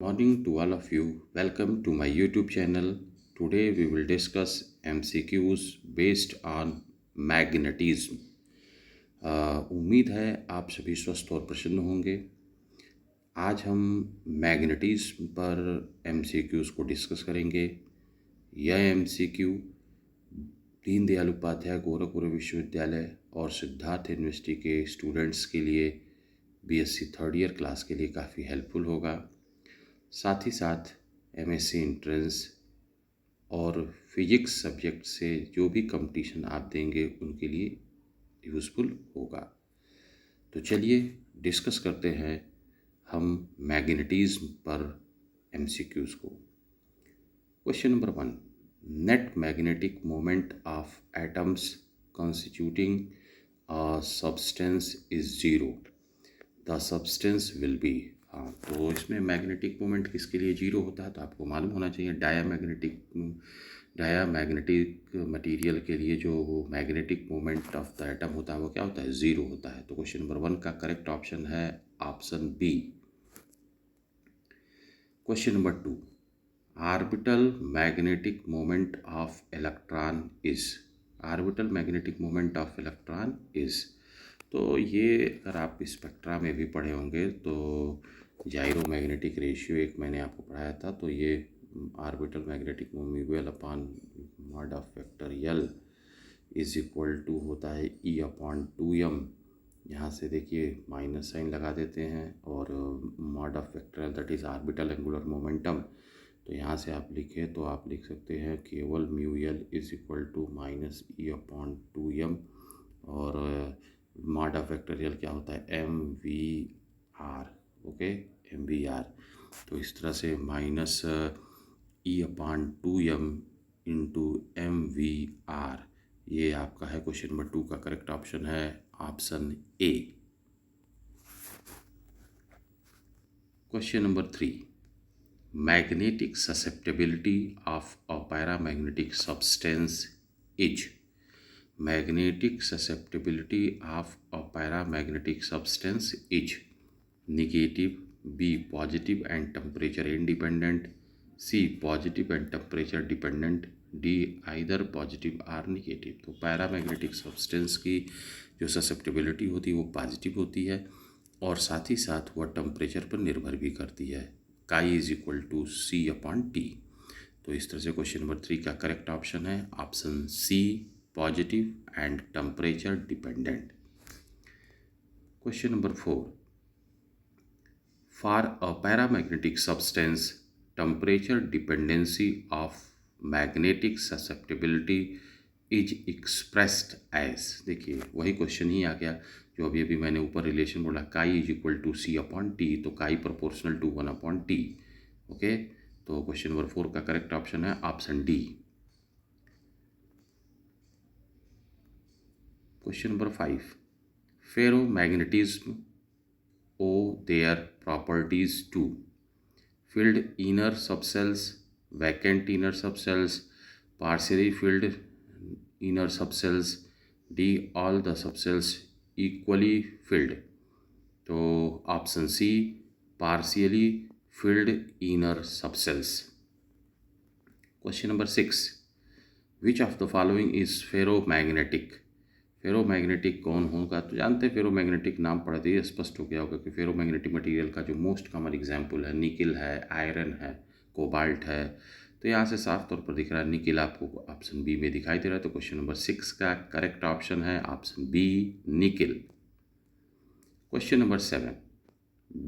Morning to all of you. Welcome to my YouTube channel. Today we will discuss MCQs based on magnetism. उम्मीद है आप सभी स्वस्थ और प्रसन्न होंगे। आज हम मैग्नेटिज्म पर MCQs को डिस्कस करेंगे। यह MCQ दीनदयाल उपाध्याय गोरखपुर विश्वविद्यालय और सिद्धार्थ यूनिवर्सिटी के स्टूडेंट्स के लिए BSc थर्ड ईयर क्लास के लिए काफ़ी हेल्पफुल होगा। साथ ही साथ MSc एंट्रेंस और फिजिक्स सब्जेक्ट से जो भी कंपटीशन आप देंगे उनके लिए यूज़फुल होगा। तो चलिए डिस्कस करते हैं हम मैग्नेटिज्म पर MCQs को। Question number 1, net magnetic moment of atoms constituting a substance is zero, the substance will be. हाँ, तो इसमें मैग्नेटिक मोमेंट किसके लिए जीरो होता है तो आपको मालूम होना चाहिए। डायामैग्नेटिक मटेरियल के लिए जो वो magnetic moment of the atom होता है वो क्या होता है, ज़ीरो होता है। तो क्वेश्चन नंबर 1 का करेक्ट ऑप्शन है option B. Question number 2, orbital magnetic moment of electron is. Orbital magnetic moment of electron is, तो ये अगर आप स्पेक्ट्रा में भी पढ़े होंगे तो जाइरो मैग्नेटिक रेशियो एक मैंने आपको पढ़ाया था। तो ये orbital magnetic moment upon mod of vector L is equal to होता है E/2m। यहाँ से देखिए माइनस साइन लगा देते हैं और mod of vector L that is orbital angular momentum. तो यहाँ से आप लिखें तो आप लिख सकते हैं केवल mu L is equal to -E/2m और मॉड ऑफ वेक्टोरियल क्या होता है, MVR। Okay, MVR। तो इस तरह से -E/2m इंटू MVR, ये आपका है क्वेश्चन नंबर 2 का करेक्ट ऑप्शन है option A. Question number 3, magnetic susceptibility of a paramagnetic substance is. Magnetic susceptibility of a paramagnetic substance is negative, B positive and temperature independent, C positive and temperature dependent, D either positive or negative। तो paramagnetic substance की जो susceptibility होती है वो positive होती है और साथ ही साथ वह टेम्परेचर पर निर्भर भी करती है। काई इज इक्वल टू C/T। तो इस तरह से क्वेश्चन नंबर 3 का करेक्ट ऑप्शन है option C, positive and temperature dependent. Question number 4, for a paramagnetic substance temperature dependency of magnetic susceptibility is expressed as. देखिए वही क्वेश्चन ही आ गया जो अभी अभी मैंने ऊपर रिलेशन बोला, काई इज इक्वल टू C/T, तो काई प्रोपोर्शनल टू 1/T। ओके, तो क्वेश्चन नंबर 4 का करेक्ट ऑप्शन है option D. Question number 5, ferromagnetism owe their properties to filled inner subcells, vacant inner subcells, partially filled inner subcells, D all the subcells equally filled। तो option C, partially filled inner subcells। Question number 6, which of the following is ferromagnetic. Ferromagnetic कौन होगा, तो जानते हैं ferromagnetic, नाम पढ़ते ही स्पष्ट हो गया होगा कि फेरोमैग्नेटिक मटेरियल का जो मोस्ट कॉमन एग्जांपल है निकिल है, आयरन है, कोबाल्ट है। तो यहाँ से साफ तौर पर दिख रहा है निकिल आपको ऑप्शन बी में दिखाई दे रहा है। तो क्वेश्चन नंबर 6 का करेक्ट ऑप्शन है option B, nickel. Question number 7,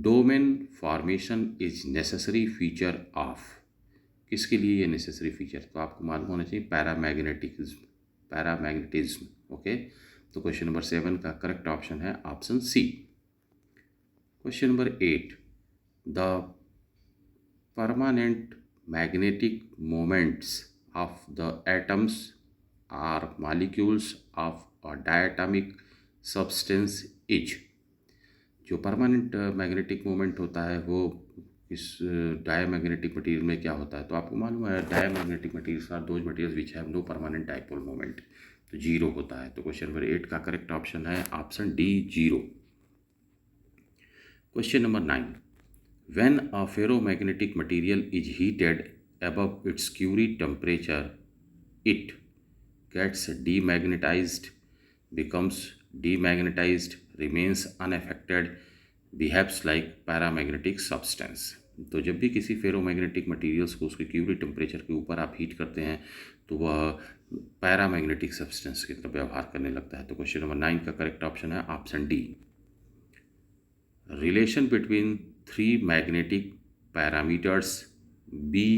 domain formation is necessary feature of. किसके लिए ये नेसेसरी फीचर, तो आपको मालूम होना चाहिए पैरामैग्नेटिज्म। ओके, तो क्वेश्चन नंबर 7 का करेक्ट ऑप्शन है option C. Question number 8, the permanent magnetic moments of the atoms or molecules of a diatomic substance is. जो परमानेंट मैग्नेटिक मोमेंट होता है वो इस डायमैग्नेटिक मटेरियल में क्या होता है, तो आपको मालूम है diamagnetic materials are those materials which have no permanent dipole moment, तो जीरो होता है। तो क्वेश्चन नंबर 8 का करेक्ट ऑप्शन है option D, zero. Question number 9, When a ferromagnetic material is heated above its Curie temperature, it gets demagnetized, becomes demagnetized, remains unaffected, behaves like paramagnetic substance. तो जब भी किसी ferromagnetic materials को उसके Curie temperature के ऊपर आप हीट करते हैं तो वह पैरामैग्नेटिक सब्सटेंस की तरह व्यवहार करने लगता है। तो क्वेश्चन नंबर 9 का करेक्ट ऑप्शन है option D. Relation between three magnetic parameters B,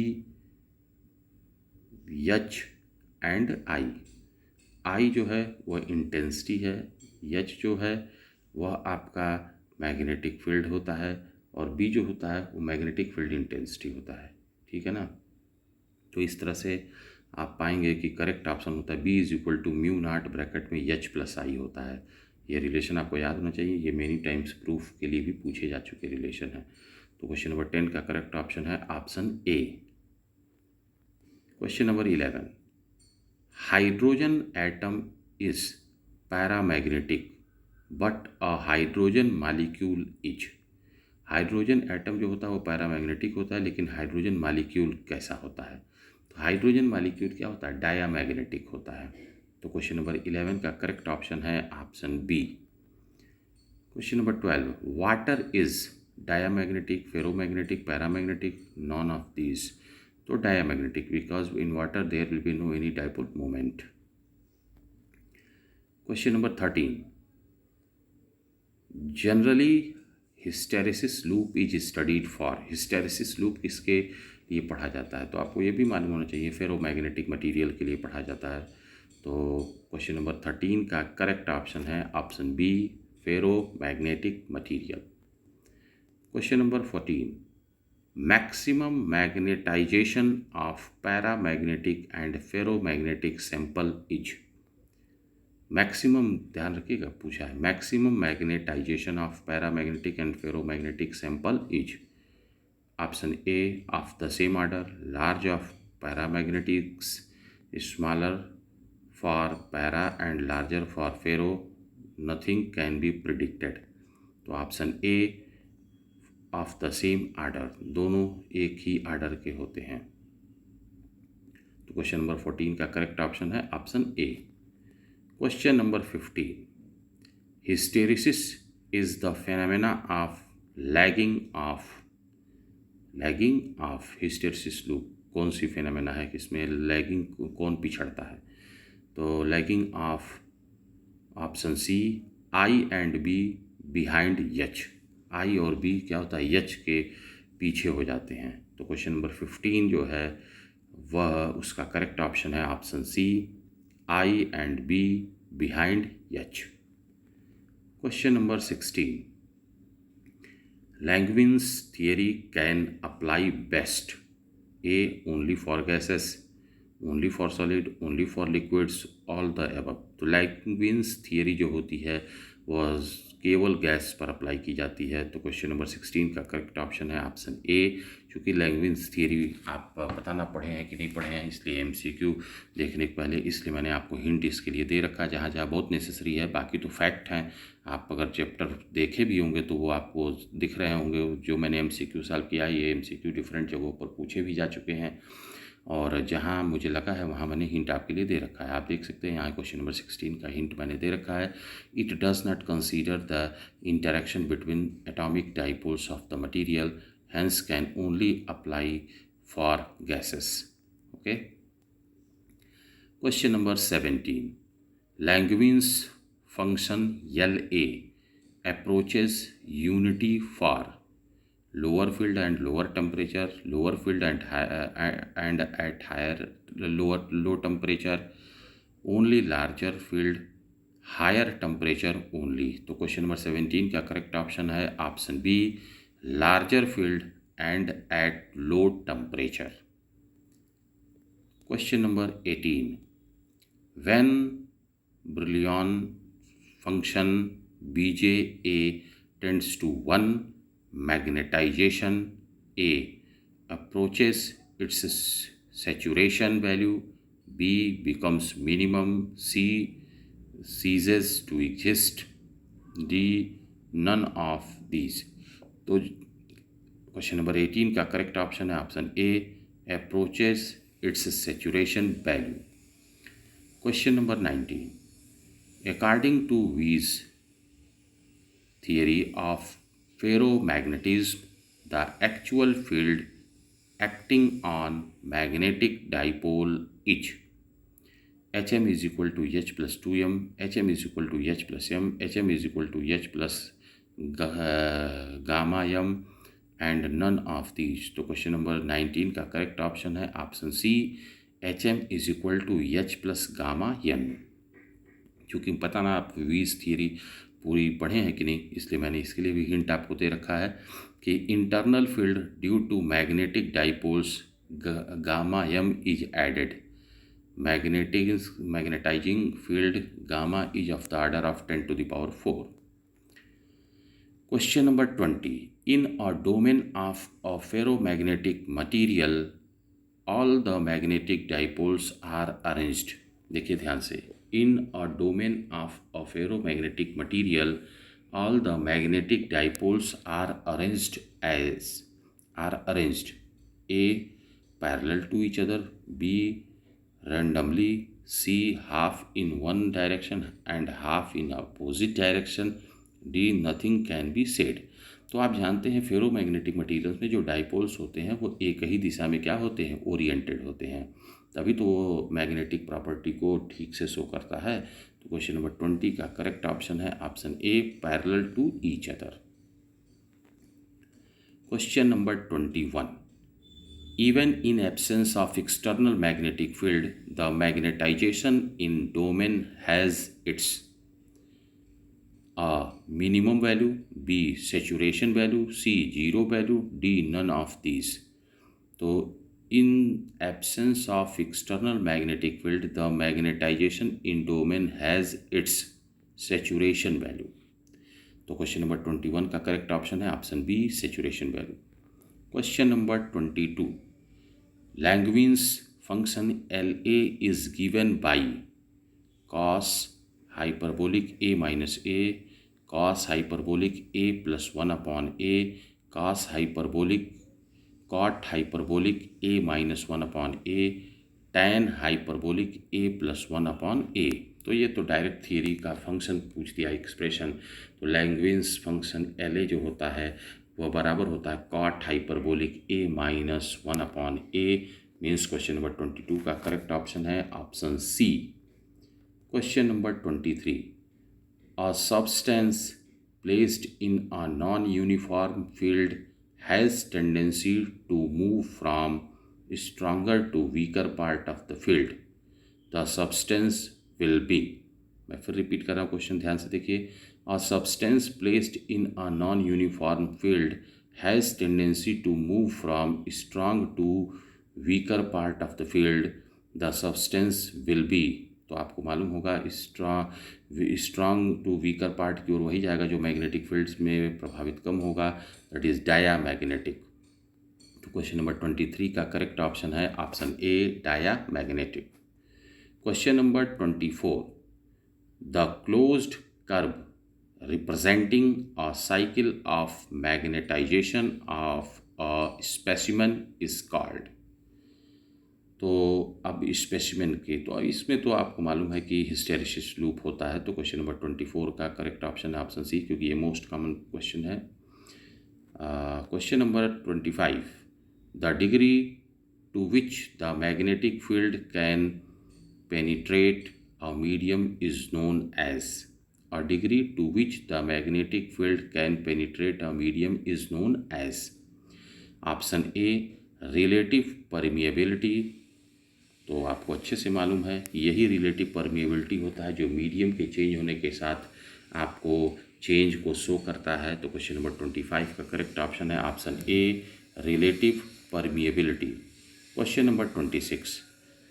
H and I. I जो है वह इंटेंसिटी है, एच जो है वह आपका मैग्नेटिक फील्ड होता है और बी जो होता है वो मैग्नेटिक फील्ड इंटेंसिटी होता है। ठीक है ना। तो इस तरह से आप पाएंगे कि करेक्ट ऑप्शन होता है B is equal to mu not bracket में एच प्लस आई होता है। ये रिलेशन आपको याद होना चाहिए, ये मेनी टाइम्स प्रूफ के लिए भी पूछे जा चुके रिलेशन है। तो क्वेश्चन नंबर 10 का करेक्ट ऑप्शन है option A. Question number 11, hydrogen atom is paramagnetic but a hydrogen molecule is. Hydrogen atom जो होता है वो पैरामैग्नेटिक होता है, लेकिन हाइड्रोजन मालिक्यूल कैसा होता है? तो हाइड्रोजन मालिक्यूल क्या होता है? डायामैग्नेटिक होता है। तो क्वेश्चन नंबर 11 का करेक्ट ऑप्शन है option B. Question number 12, water is diamagnetic, ferromagnetic, paramagnetic, none of these. तो diamagnetic, because in water there will be no any dipole moment. Question number 13, generally hysteresis loop is studied for. Hysteresis loop किसके लिए पढ़ा जाता है? तो आपको ये भी मालूम होना चाहिए, फेरोमैग्नेटिक मटेरियल के लिए पढ़ा जाता है। तो क्वेश्चन नंबर 13 का करेक्ट ऑप्शन है option B, ferromagnetic material. Question number 14, maximum magnetization of paramagnetic and ferromagnetic sample is. Maximum, ध्यान रखिएगा, पूछा है maximum magnetization of paramagnetic and ferromagnetic sample is. Option A of the same order, large of paramagnetics, smaller for para and larger for ferro, nothing can be predicted. तो option A of the same order, दोनों एक ही order के होते हैं। तो question number 14 का correct option है option A. Question number 15, hysteresis is the phenomena of lagging of hysteresis loop। कौन सी फेनामेना है कि इसमें लैगिंग कौन पिछड़ता है? तो lagging of option C, I and B behind H. I और बी क्या होता है? एच के पीछे हो जाते हैं। तो क्वेश्चन नंबर 15 जो है वह उसका करेक्ट ऑप्शन है option C, I and B behind H। Question number 16, Langevins theory can apply best A, only for gases, only for solid, only for liquids, all the above। तो Langevins theory जो होती है वह केवल gas पर apply की जाती है। तो क्वेश्चन नंबर 16 का करेक्ट ऑप्शन है ऑप्शन ए। चूँकि लैंगविन्स थियरी आप बताना पढ़े हैं कि नहीं पढ़े हैं, इसलिए एमसीक्यू देखने के पहले इसलिए मैंने आपको हिंट इसके लिए दे रखा है, जहाँ जहाँ बहुत नेसेसरी है। बाकी तो फैक्ट हैं, आप अगर चैप्टर देखे भी होंगे तो वो आपको दिख रहे होंगे। जो मैंने एमसीक्यू सॉल्व किया, ये एमसीक्यू डिफरेंट जगहों पर पूछे भी जा चुके हैं और जहाँ मुझे लगा है वहाँ मैंने हिंट आपके लिए दे रखा है। आप देख सकते हैं यहाँ क्वेश्चन नंबर 16 का हिंट मैंने दे रखा है। It does not consider the interaction between atomic dipoles of the material, hence can only apply for gases। okay, question number 17, Langevins function LA approaches unity for lower field and lower temperature, lower field and at higher low temperature, only larger field, higher temperature only. तो question number 17 का correct option है option B, larger field and at low temperature. Question number 18, when Brillouin function BJ A tends to 1, magnetization A approaches its saturation value, B becomes minimum, C ceases to exist, D none of these। तो question number 18 का correct option है option A, approaches its saturation value. Question number 19, according to Weiss theory of ferromagnetism, the actual field acting on magnetic dipole is Hm is equal to H plus 2m, Hm is equal to H plus m, Hm is equal to H plus gamma m and none of these। तो question number 19 का correct option है option C, Hm is equal to H plus gamma n। क्योंकि पता ना आप वीज theory पूरी पढ़े हैं कि नहीं, इसलिए मैंने इसके लिए भी हिंट आपको दे रखा है कि internal field due to magnetic dipoles gamma M is added, magnetizing field gamma is of the order of 10 to the power 4। Question number 20, in a domain of a ferromagnetic material all the magnetic dipoles are arranged. देखिए ध्यान से, in a domain of a ferromagnetic material all the magnetic dipoles are arranged a parallel to each other, b randomly, c half in one direction and half in opposite direction, d nothing can be said। तो आप जानते हैं ferromagnetic materials में जो dipoles होते हैं वो एक ही दिशा में क्या होते हैं, ओरिएंटेड होते हैं, तभी तो वो मैग्नेटिक प्रॉपर्टी को ठीक से शो करता है। तो क्वेश्चन नंबर 20 का करेक्ट ऑप्शन है option A, parallel to each other. Question number 21, even in absence of external magnetic field the magnetization in domain has its minimum value, B saturation value, C zero value, D none of these. तो in absence of external magnetic field the magnetization in domain has its saturation value। तो question number 21 का correct option है option B, saturation value. Question number 22, Langevin's function L A is given by cos hyperbolic A minus A, cos hyperbolic A plus 1 upon A, cos hyperbolic cot hyperbolic A minus 1 upon A, tan hyperbolic A plus 1 upon A. तो ये तो direct theory का function पूछ दिया expression. तो लैंगविन्स function L ए जो होता है वह बराबर होता है cot hyperbolic A minus 1 upon A. Means question number 22 का करेक्ट ऑप्शन है option C. Question number 23, a substance placed in a non uniform field has tendency to move from stronger to weaker part of the field, the substance will be। मैं फिर repeat कर रहा हूँ question, ध्यान से देखिए। a substance placed in a non uniform field has tendency to move from strong to weaker part of the field, the substance will be। तो आपको मालूम होगा स्ट्रांग टू वीकर पार्ट की ओर वही जाएगा जो मैग्नेटिक फील्ड्स में प्रभावित कम होगा, दैट इज डायामैग्नेटिक। तो क्वेश्चन नंबर 23 का करेक्ट ऑप्शन है option A, diamagnetic. Question number 24, the closed curve representing a cycle of magnetization of a specimen is called. तो अब स्पेसिमेन के, तो इसमें तो आपको मालूम है कि हिस्टेरिसिस लूप होता है। तो क्वेश्चन नंबर 24 का करेक्ट ऑप्शन है ऑप्शन सी, क्योंकि ये मोस्ट कॉमन क्वेश्चन है। Question number 25, the degree to which the magnetic field can penetrate a medium is known as. A degree to which the magnetic field can penetrate a medium is known as. Option A, relative permeability. तो आपको अच्छे से मालूम है यही relative permeability होता है जो मीडियम के चेंज होने के साथ आपको चेंज को शो करता है। तो क्वेश्चन नंबर 25 का करेक्ट ऑप्शन है option A, relative permeability. Question number 26,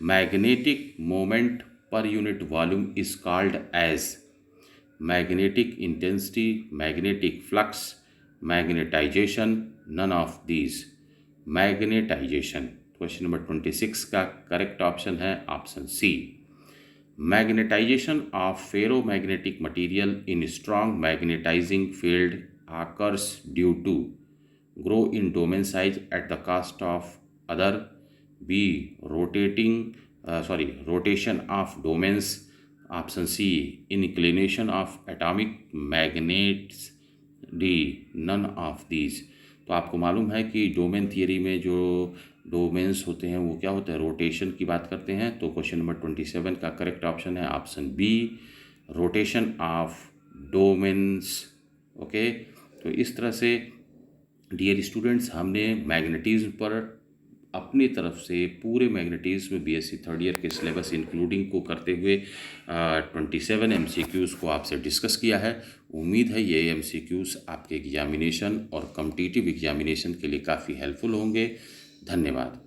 magnetic moment per unit volume is called as. Magnetic intensity, magnetic flux, magnetization, none of these. Magnetization. Question number 26 का correct option है option C. Magnetization of ferromagnetic material in strong magnetizing field occurs due to grow in domain size at the cost of other. B, rotation of domains. Option C, inclination of atomic magnets. D, none of these. तो आपको मालूम है कि domain theory में जो domains होते हैं वो क्या होता है, रोटेशन की बात करते हैं। तो क्वेश्चन नंबर 27 का करेक्ट ऑप्शन है option B, rotation of domains. Okay, तो इस तरह से डियर स्टूडेंट्स हमने मैग्नेटिज्म पर अपनी तरफ से पूरे मैग्नेटिज्म बीएससी थर्ड ईयर के सिलेबस इंक्लूडिंग को करते हुए 27 एमसीक्यूज़ को आपसे डिस्कस किया है। उम्मीद है ये एमसीक्यूज़ आपके एग्जामिनेशन और कॉम्पिटिटिव एग्जामिनेशन के लिए काफ़ी हेल्पफुल होंगे। धन्यवाद।